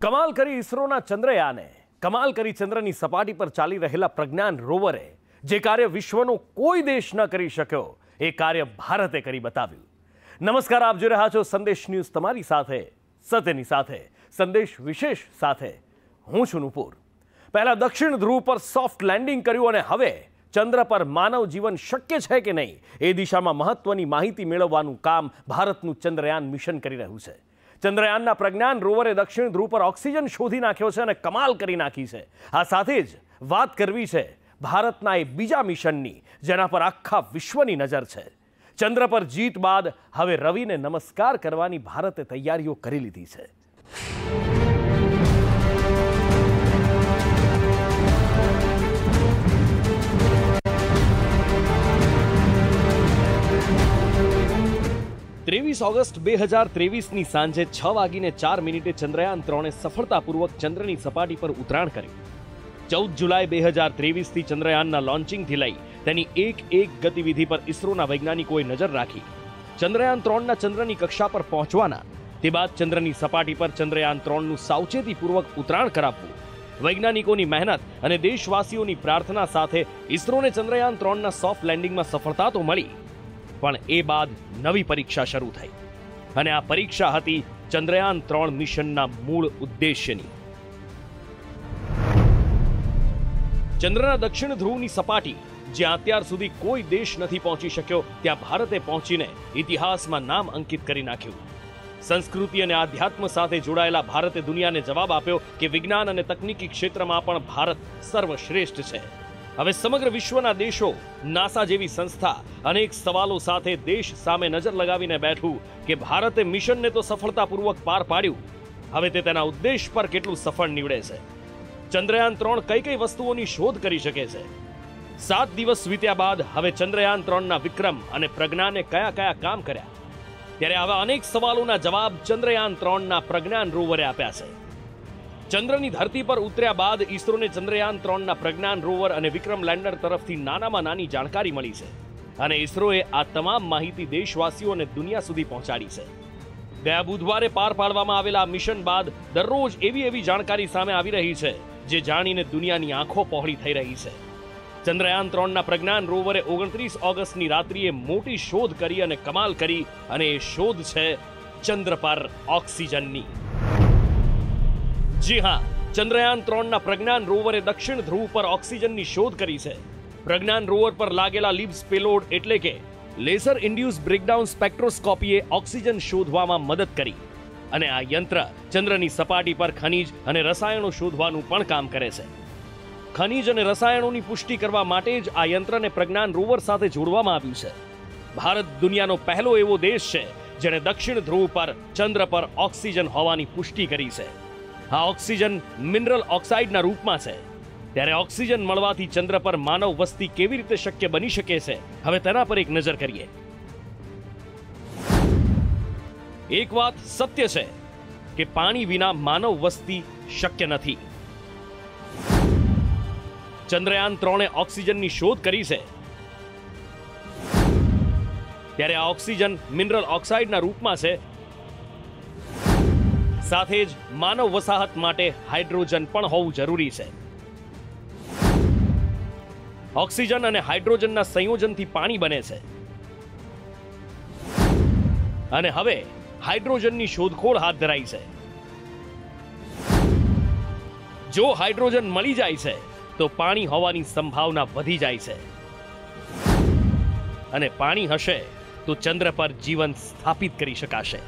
કમાલ કરી ઇસરોના ચંદ્રયાને, કમાલ કરી ચંદ્રની સપાટી પર ચાલી રહેલા પ્રજ્ઞાન રોવરે જે કાર્ય વિશ્વનો કોઈ દેશ ન કરી શક્યો એ કાર્ય ભારતે કરી બતાવ્યું. નમસ્કાર, આપ જોઈ રહ્યા છો સંદેશ ન્યૂઝ, તમારી સાથે સત્યની સાથે, સંદેશ વિશેષ સાથે હું છું નુપુર. પહેલા દક્ષિણ ધ્રુવ પર સોફ્ટ લેન્ડિંગ કર્યું અને હવે ચંદ્ર પર માનવ જીવન શક્ય છે કે નહીં એ દિશામાં મહત્વની માહિતી મેળવવાનું કામ ભારતનું ચંદ્રયાન મિશન કરી રહ્યું છે. ચંદ્રયાનના પ્રજ્ઞાન રોવરે દક્ષિણ ધ્રુવ પર ઓક્સિજન શોધી નાખ્યો છે અને કમાલ કરી નાખી છે. આ સાથે જ વાત કરવી છે ભારતના એ બીજા મિશનની જેના પર આખા વિશ્વની નજર છે. ચંદ્ર પર જીત બાદ હવે રવિને નમસ્કાર કરવાની ભારતે તૈયારીઓ કરી લીધી છે. ઓગસ્ટ 2023ની સાંજે 6:04 ચંદ્રયાન 3 સફળતાપૂર્વક ચંદ્રની સપાટી પર ઉતરાણ કર્યું. 14 જુલાઈ 2023થી ચંદ્રયાનના લોન્ચિંગથી લઈ તેની એક ગતિવિધિ પર ઇસરોના વૈજ્ઞાનિકોએ નજર રાખી. ચંદ્રયાન 3ના ચંદ્રની કક્ષા પર પહોંચવાના, તે બાદ ચંદ્રની સપાટી પર ચંદ્રયાન 3નું સાવચેતીપૂર્વક ઉતરાણ કરાવવું, વૈજ્ઞાનિકોની મહેનત અને દેશવાસીઓની પ્રાર્થના સાથે ઇસરોને ચંદ્રયાન 3ના સોફ્ટ લેન્ડિંગમાં સફળતા તો મળી, પણ એ બાદ નવી પરીક્ષા શરૂ થઈ અને આ પરીક્ષા હતી ચંદ્રયાન 3 મિશનના મૂળ ઉદ્દેશ્યની. ચંદ્રના દક્ષિણ ધ્રુવની સપાટી જ્યાં અત્યાર સુધી કોઈ દેશ નથી પહોંચી શક્યો, ત્યાં ભારતે પહોંચીને ઇતિહાસમાં નામ અંકિત કરી નાખ્યું. સંસ્કૃતિ અને આધ્યાત્મ સાથે જોડાયેલા ભારતે દુનિયાને જવાબ આપ્યો કે વિજ્ઞાન અને તકનીકી ક્ષેત્રમાં પણ ભારત સર્વશ્રેષ્ઠ છે. હવે સમગ્ર વિશ્વના દેશો, નાસા જેવી સંસ્થા અનેક સવાલો સાથે દેશ સામે નજર લગાવીને બેઠું કે ભારતે મિશનને તો સફળતાપૂર્વક પાર પાડ્યું, હવે તે તેના ઉદ્દેશ પર કેટલું સફળ નીવડે છે. ચંદ્રયાન 3 કઈ વસ્તુઓની શોધ કરી શકે છે? 7 દિવસ વીત્યા બાદ હવે ચંદ્રયાન 3ના વિક્રમ અને પ્રજ્ઞાને કયા કામ કર્યા? ત્યારે આવા અનેક સવાલોના જવાબ ચંદ્રયાન 3ના પ્રજ્ઞાન રોવરે આપ્યા છે. ચંદ્રની ધરતી પર ઉતર્યા બાદ ઇસરોને ચંદ્રયાન 3ના પ્રજ્ઞાન રોવર અને વિક્રમ લેન્ડર તરફથી નાનામાં નાની જાણકારી મળી છે અને ઇસરોએ આ તમામ માહિતી દેશવાસીઓ અને દુનિયા સુધી પહોંચાડી છે. ગયા બુધવારે પાર પાડવામાં આવેલા મિશન બાદ દરરોજ એવી જાણકારી સામે આવી રહી છે જે જાણીને દુનિયાની આંખો પહોળી થઈ રહી છે. ચંદ્રયાન 3ના પ્રજ્ઞાન રોવરે 29 ઓગસ્ટની રાત્રિએ મોટી શોધ કરી અને કમાલ કરી, અને એ શોધ છે ચંદ્ર પર ઓક્સિજનની. જી હા, ચંદ્રયાન 3ના પ્રજ્ઞાન રોવરે દક્ષિણ ધ્રુવ પર ઓક્સિજનની શોધ કરી છે. પ્રજ્ઞાન રોવર પર લાગેલા લિબ્સ પેલોડ એટલે કે લેસર ઇન્ડ્યુસ બ્રેકડાઉન સ્પેક્ટ્રોસ્કોપીએ ઓક્સિજન શોધવામાં મદદ કરી અને આ યંત્ર ચંદ્રની સપાટી પર ખનિજ અને રસાયણો શોધવાનું પણ કામ કરે છે. ખનિજ અને રસાયણોની પુષ્ટિ કરવા માટે જ આ યંત્રને પ્રજ્ઞાન રોવર સાથે જોડવામાં આવ્યું છે. ભારત દુનિયાનો પહેલો એવો દેશ છે જેણે દક્ષિણ ધ્રુવ પર ચંદ્ર પર ઓક્સિજન હોવાની પુષ્ટિ કરી છે. આ ઓક્સિજન મિનરલ ઓક્સાઇડના રૂપમાં છે. ત્યારે ઓક્સિજન મળવાથી ચંદ્ર પર માનવ વસ્તી કેવી રીતે શક્ય બની શકે છે, હવે તેના પર એક નજર કરીએ. એક વાત સત્ય છે કે પાણી વિના માનવ વસ્તી શક્ય નથી. ચંદ્રયાન 3એ ઓક્સિજનની શોધ કરી છે. ત્યારે આ ઓક્સિજન મિનરલ ઓક્સાઇડના રૂપમાં છે. સાથે જ માનવ વસાહત માટે હાઇડ્રોજન પણ હોવું જરૂરી છે. ઓક્સિજન અને હાઇડ્રોજનના સંયોજનથી પાણી બને છે અને હવે હાઇડ્રોજનની શોધખોળ હાથ ધરાઈ છે. જો હાઇડ્રોજન મળી જાય છે તો પાણી હોવાની સંભાવના વધી જાય છે અને પાણી હશે તો ચંદ્ર પર જીવન સ્થાપિત કરી શકાશે.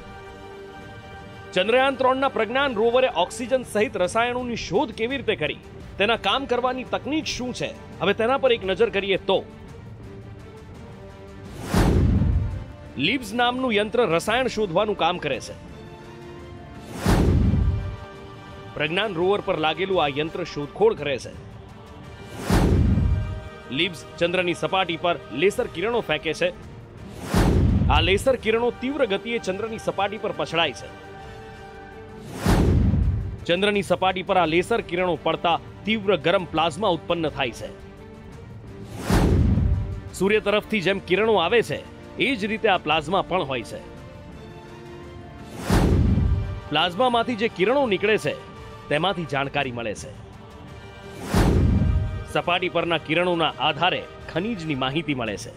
ચંદ્રયાન 3ના પ્રજ્ઞાન રોવરે ઓક્સિજન સહિત રસાયણોની શોધ કેવી રીતે કરી, તેના કામ કરવાની તકનીક શું છે, હવે તેના પર એક નજર કરીએ તો લિબ્સ નામનું યંત્ર રસાયણ શોધવાનું કામ કરે છે. પ્રજ્ઞાન રોવર પર લાગેલું આ યંત્ર શોધખોળ કરે છે. લિબ્સ ચંદ્રની સપાટી પર લેસર કિરણો ફેંકે છે. આ લેસર કિરણો તીવ્ર ગતિએ ચંદ્રની સપાટી પર પછડાય છે. ચંદ્રની સપાટી પર આ લેસર કિરણો પડતા તીવ્ર ગરમ પ્લાઝમા ઉત્પન્ન થાય છે. સૂર્ય તરફથી જેમ કિરણો આવે છે એ જ રીતે આ પ્લાઝમા પણ હોય છે. પ્લાઝમામાંથી જે કિરણો નીકળે છે તેમાંથી જાણકારી મળે છે. સપાટી પરના કિરણોના આધારે ખનિજની માહિતી મળે છે.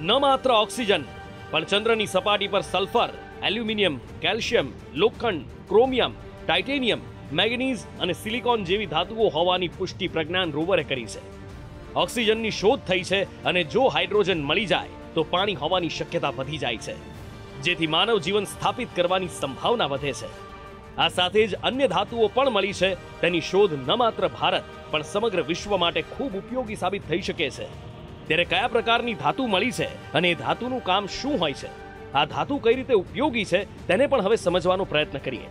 ન માત્ર ઓક્સિજન, પણ ચંદ્રની સપાટી પર સલ્ફર, એલ્યુમિનિયમ, કેલ્શિયમ, લોખંડ, ક્રોમિયમ, ટાઇટેનિયમ, મેંગનીઝ અને સિલિકોન જેવી ધાતુઓ હોવાની પુષ્ટિ પ્રજ્ઞાન રોવરે કરી છે. ઓક્સિજનની શોધ થઈ છે અને જો હાઇડ્રોજન મળી જાય તો પાણી હોવાની શક્યતા વધી જાય છે, જેથી માનવ જીવન સ્થાપિત કરવાની સંભાવના વધે છે. આ સાથે જ અન્ય ધાતુઓ પણ મળી છે. તેની શોધ ન માત્ર ભારત પણ સમગ્ર વિશ્વ માટે ખૂબ ઉપયોગી સાબિત થઈ શકે છે. ત્યારે કયા પ્રકારની ધાતુ મળી છે અને એ ધાતુનું કામ શું હોય છે, આ ધાતુ કઈ રીતે ઉપયોગી છે, તેને પણ હવે સમજવાનો પ્રયત્ન કરીએ.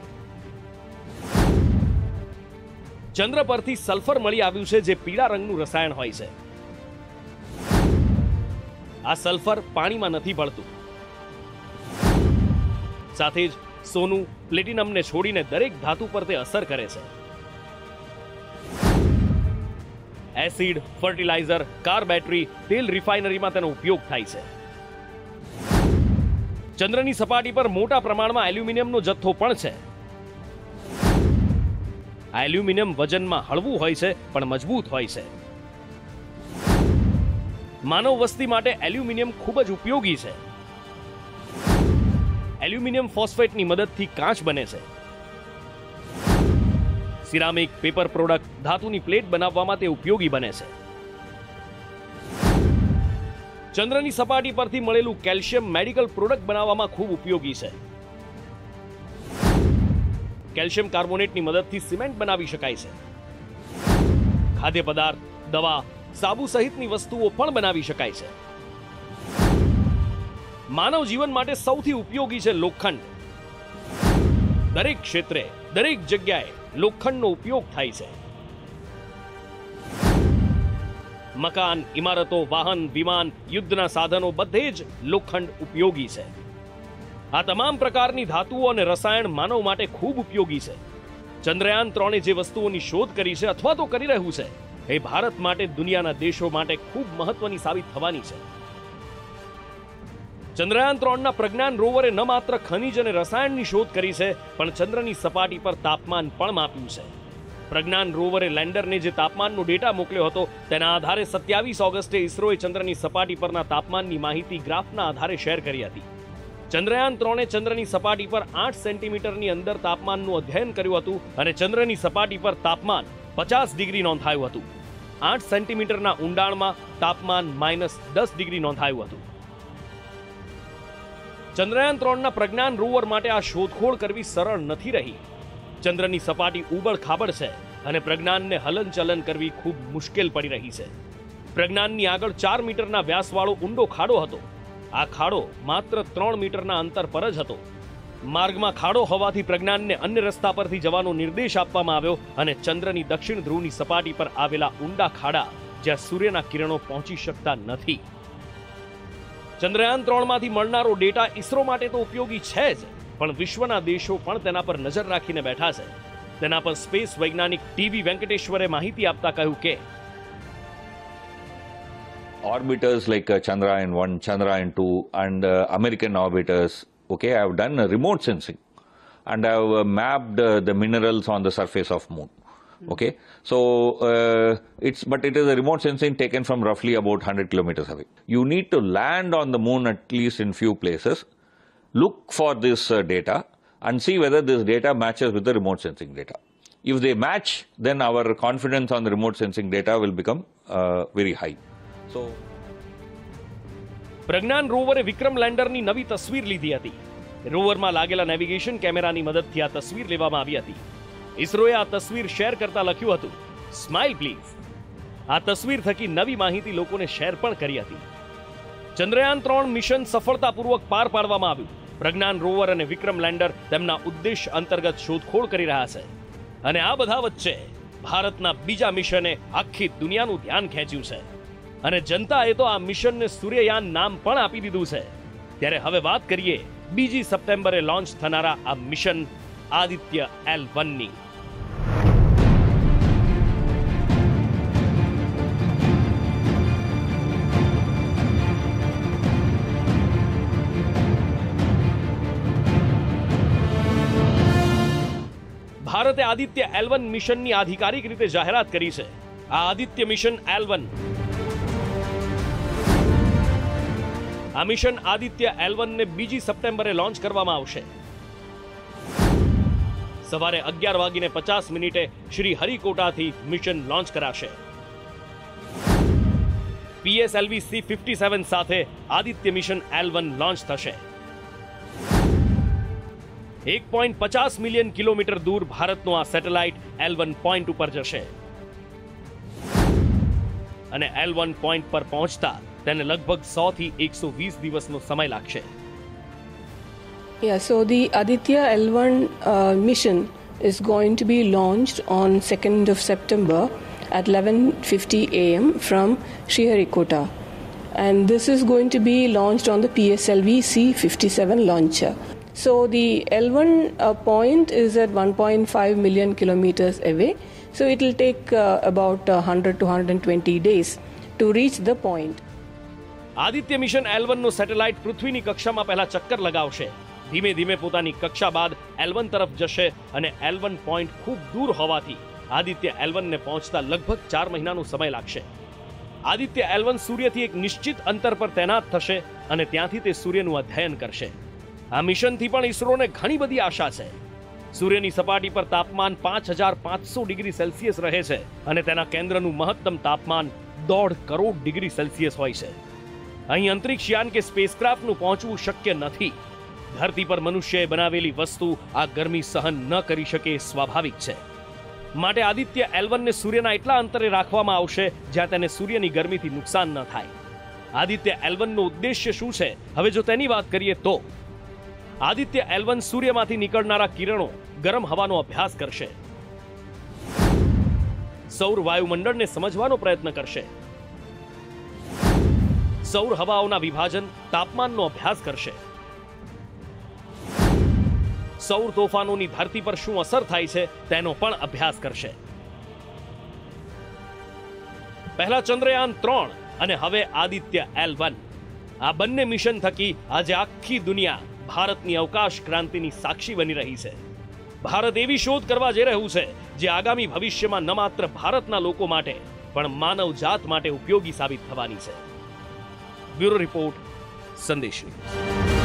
ચંદ્ર પરથી સલ્ફર મળી આવ્યું છે, જે પીળા રંગનું રસાયણ હોય છે. આ સલ્ફર પાણીમાં નથી ભળતું. સાથે જ સોનું, પ્લેટિનમને છોડીને દરેક ધાતુ પર તે અસર કરે છે. એસિડ, ફર્ટિલાઇઝર, કાર બેટરી, તેલ રિફાઇનરીમાં તેનો ઉપયોગ થાય છે. ચંદ્રની સપાટી પર મોટા પ્રમાણમાં એલ્યુમિનિયમનો જથ્થો પણ છે. આ એલ્યુમિનિયમ વજનમાં હળવું હોય છે પણ મજબૂત હોય છે. માનવ વસ્તી માટે એલ્યુમિનિયમ ખૂબ જ ઉપયોગી છે. એલ્યુમિનિયમ ફોસ્ફેટની મદદથી કાચ બને છે. સિરામિક, પેપર પ્રોડક્ટ, ધાતુની પ્લેટ બનાવવામાં તે ઉપયોગી બને છે. ચંદ્રની સપાટી પરથી મળેલું કેલ્શિયમ મેડિકલ પ્રોડક્ટ બનાવવામાં ખૂબ ઉપયોગી છે. કેલ્શિયમ કાર્બોનેટની મદદથી સિમેન્ટ બનાવી શકાય છે. ખાદ્ય પદાર્થ, દવા, સાબુ સહિતની વસ્તુઓ પણ બનાવી શકાય છે. માનવ જીવન માટે સૌથી ઉપયોગી છે લોખંડ. દરેક ક્ષેત્રે, દરેક જગ્યાએ લોખંડનો ઉપયોગ થાય છે. મકાન, ઇમારતો, વાહન, વિમાન, યુદ્ધના સાધનો બધે જ લોખંડ ઉપયોગી છે. આ તમામ પ્રકારની ધાતુઓ અને રસાયણ માનવ માટે ખૂબ ઉપયોગી છે. ચંદ્રયાન 3 જે વસ્તુઓની શોધ કરી છે અથવા તો કરી રહ્યું છે, એ ભારત માટે, દુનિયાના દેશો માટે ખૂબ મહત્વની સાબિત થવાની છે. ચંદ્રયાન 3ના પ્રજ્ઞાન રોવરે ન માત્ર ખનિજ અને રસાયણની શોધ કરી છે, પણ ચંદ્રની સપાટી પર તાપમાન પણ માપ્યું છે. પ્રજ્ઞાન રોવરે લેન્ડરને જે તાપમાનનો ડેટા મોકલ્યો હતો, તેના આધારે 27 ઓગસ્ટે ઇસરોએ ચંદ્રની સપાટી પરના તાપમાનની માહિતી ગ્રાફના આધારે શેર કરી હતી. ચંદ્રયાન 3એ ચંદ્રની સપાટી પર 8 સેન્ટીમીટરની અંદર તાપમાનનું અધ્યયન કર્યું હતું અને ચંદ્રની સપાટી પર તાપમાન 50 ડિગ્રી નોંધાયું હતું. 8 સેન્ટીમીટરના ઊંડાણમાં તાપમાન -10 ડિગ્રી નોંધાયું હતું. ચંદ્રયાન 3ના પ્રજ્ઞાન રોવર માટે આ શોધખોળ કરવી સરળ નથી રહી. ચંદ્રની સપાટી ઉબડ ખાબડ છે અને પ્રજ્ઞાનને હલનચલન કરવી ખૂબ મુશ્કેલ પડી રહી છે. પ્રજ્ઞાનની આગળ 4 મીટરના વ્યાસવાળો ઊંડો ખાડો હતો. આ ખાડો માત્ર 3 મીટરના અંતર પર જ હતો. માર્ગમાં ખાડો હોવાથી પ્રજ્ઞાનને અન્ય રસ્તા પરથી જવાનો નિર્દેશ આપવામાં આવ્યો અને ચંદ્રની દક્ષિણ ધ્રુવની સપાટી પર આવેલા ઊંડા ખાડા, જ્યાં સૂર્યના કિરણો પહોંચી શકતા નથી. ચંદ્રયાન 3માંથી મળનારો ડેટા ઇસરો માટે તો ઉપયોગી છે જ, પણ વિશ્વના દેશો પણ તેના પર નજર રાખીને બેઠા છે. તેના પર સ્પેસ વૈજ્ઞાનિક ટીવી વેંકટેશ્વરે માહિતી આપતા કહ્યું કે orbiters like Chandrayaan-1, Chandrayaan-2 and American orbiters, okay, I have done remote sensing and I have mapped the minerals on the surface of moon. Okay, so but it is a remote sensing taken from roughly about 100 kilometers away. You need to land on the moon at least in few places, look for this data and see whether this data matches with the remote sensing data. If they match, then our confidence on the remote sensing data will become very high. So, Pragyan રોવરે વિક્રમ લેન્ડરની નવી તસવીર લીધી હતી. રોવરમાં લાગેલા navigation કેમેરાની મદદથી આ તસવીર લેવામાં આવી હતી. ઇસરોએ આ તસવીર શેર કરતા લખ્યું હતું, સ્માઇલ પ્લીઝ. આ તસવીર થકી નવી માહિતી લોકોને શેર પણ કરી હતી. ચંદ્રયાન 3 મિશન સફળતાપૂર્વક પાર પાડવામાં આવ્યું. પ્રજ્ઞાન રોવર અને વિક્રમ લેન્ડર તેમના ઉદ્દેશ અંતર્ગત શોધખોળ કરી રહ્યા છે. અને આ બધા વચ્ચે ભારતના બીજા મિશને આખી દુનિયાનું ધ્યાન ખેંચ્યું છે. અને જનતાએ તો આ મિશનને સૂર્યયાન નામ પણ આપી દીધું છે. ત્યારે હવે વાત કરીએ 2 સપ્ટેમ્બરે લોન્ચ થનારા આ મિશન આદિત્ય L1ની. ભારતે આદિત્ય L1 મિશનની આધિકારિક રીતે જાહેરાત કરી છે. આ આદિત્ય મિશન L1. આ મિશન આદિત્ય L1 ને 2 સપ્ટેમ્બરે લોન્ચ કરવામાં આવશે. સવારે 11:50 શ્રી હરિકોટાથી મિશન લોન્ચ કરાશે. PSLV C-57 સાથે આદિત્ય મિશન L1 લોન્ચ થશે. 1.50 મિલિયન કિલોમીટર દૂર ભારતનો આ સેટેલાઇટ L1 પોઈન્ટ ઉપર જશે અને L1 પોઈન્ટ પર પહોંચતા તેને લગભગ 100 થી 120 દિવસનો સમય લાગશે. Yeah, so the Aditya L1 mission is going to be launched on 2nd of September at 11:50 a.m. from Sriharikota. And this is going to be launched on the PSLV C-57 launcher. So the L1 point is at 1.5 million kilometers away. So it will take about 100 to 120 days to reach the point. Aditya mission L1 નો satellite પૃથ્વીની કક્ષામાં પહેલા ચક્કર લગાવશે. ધીમે ધીમે પોતાની કક્ષા બાદ L1 તરફ જશે અને L1 પોઈન્ટ ખૂબ દૂર હોવાથી આદિત્ય L1 ને પહોંચતા લગભગ 4 મહિનાનો સમય લાગશે. આદિત્ય L1 સૂર્યથી એક નિશ્ચિત અંતર પર તૈનાત થશે અને ત્યાંથી તે સૂર્યનું અધ્યયન કરશે. આ મિશનથી પણ ઇસરોને ઘણી બધી આશા છે. સૂર્યની સપાટી પર તાપમાન 5500 ડિગ્રી સેલ્સિયસ રહે છે અને તેના કેન્દ્રનું મહત્તમ તાપમાન 1.5 કરોડ ડિગ્રી સેલ્સિયસ હોય છે. અહીં અંતરિક્ષયાન કે સ્પેસક્રાફ્ટનું પહોંચવું શક્ય નથી. ધરતી પર મનુષ્યએ બનાવેલી વસ્તુ આ ગરમી સહન ન કરી શકે સ્વાભાવિક છે. માટે આદિત્ય L1 ને સૂર્યના એટલા અંતરે રાખવામાં આવશે જ્યાં તેને સૂર્યની ગરમીથી નુકસાન ન થાય. આદિત્ય L1 નો ઉદ્દેશ્ય શું છે? હવે જો તેની વાત કરીએ તો આદિત્ય L1 સૂર્યમાંથી નીકળનારા કિરણો ગરમ હવાનો અભ્યાસ કરશે. સૌર વાયુમંડળને સમજવાનો પ્રયત્ન કરશે. સૌર હવાઓના વિભાજન, તાપમાનનો અભ્યાસ કરશે. સૌર તોફાનોની ધરતી પર શું અસર થાય છે તેનો પણ અભ્યાસ કરશે. પહેલા ચંદ્રયાન 3 અને હવે આદિત્ય L1. આ બંને મિશન થકી આજે આખી દુનિયા ભારતની અવકાશ ક્રાંતિની સાક્ષી બની રહી છે. ભારત એવી શોધ કરવા જઈ રહ્યું છે જે આગામી ભવિષ્યમાં ન માત્ર ભારતના લોકો માટે પણ માનવ જાત માટે ઉપયોગી સાબિત થવાની છે. બ્યુરો રિપોર્ટ, સંદેશ ન્યૂઝ.